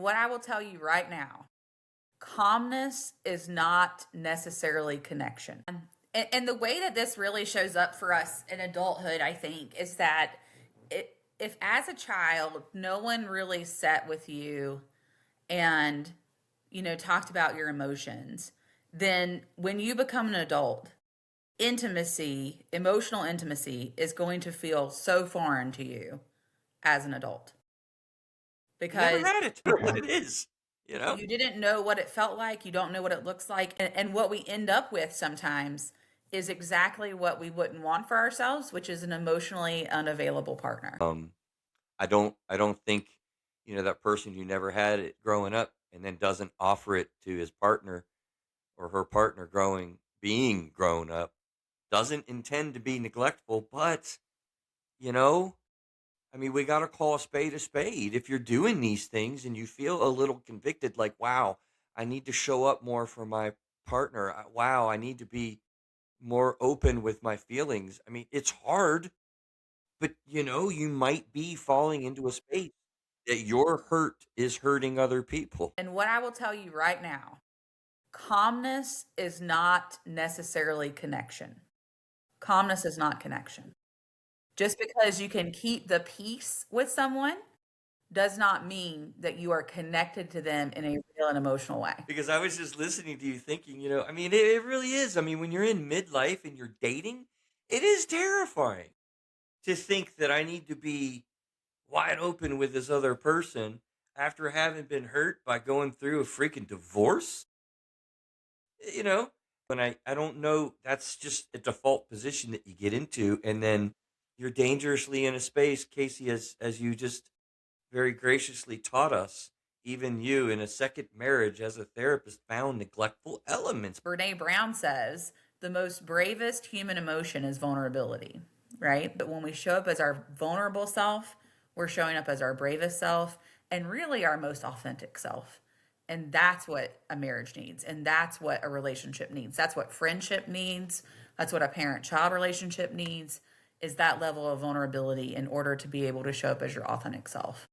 what I will tell you right now, calmness is not necessarily connection. And the way that this really shows up for us in adulthood, I think, is that if as a child, no one really sat with you and, talked about your emotions, then when you become an adult, intimacy, emotional intimacy, is going to feel so foreign to you as an adult You never because had it. It is, you know? you didn't know what it felt like. You don't know what it looks like. And what we end up with sometimes is exactly what we wouldn't want for ourselves, which is an emotionally unavailable partner. Um, I don't think, that person who never had it growing up and then doesn't offer it to his partner or her partner being grown up doesn't intend to be neglectful, but, you know, I mean, we got to call a spade a spade. If you're doing these things and you feel a little convicted, like, wow, I need to show up more for my partner. Wow, I need to be more open with my feelings. I mean, it's hard, but you might be falling into a space that your hurt is hurting other people. And what I will tell you right now, calmness is not necessarily connection. Calmness is not connection. Just because you can keep the peace with someone does not mean that you are connected to them in a real and emotional way. Because I was just listening to you thinking, I mean, it really is. I mean, when you're in midlife and you're dating, it is terrifying to think that I need to be wide open with this other person after having been hurt by going through a freaking divorce, you know? And I don't know, that's just a default position that you get into. And then you're dangerously in a space, Casey, as you just very graciously taught us, even you in a second marriage as a therapist found neglectful elements. Brene Brown says the most bravest human emotion is vulnerability, right? But when we show up as our vulnerable self, we're showing up as our bravest self and really our most authentic self. And that's what a marriage needs. And that's what a relationship needs. That's what friendship needs. That's what a parent child relationship needs is that level of vulnerability in order to be able to show up as your authentic self.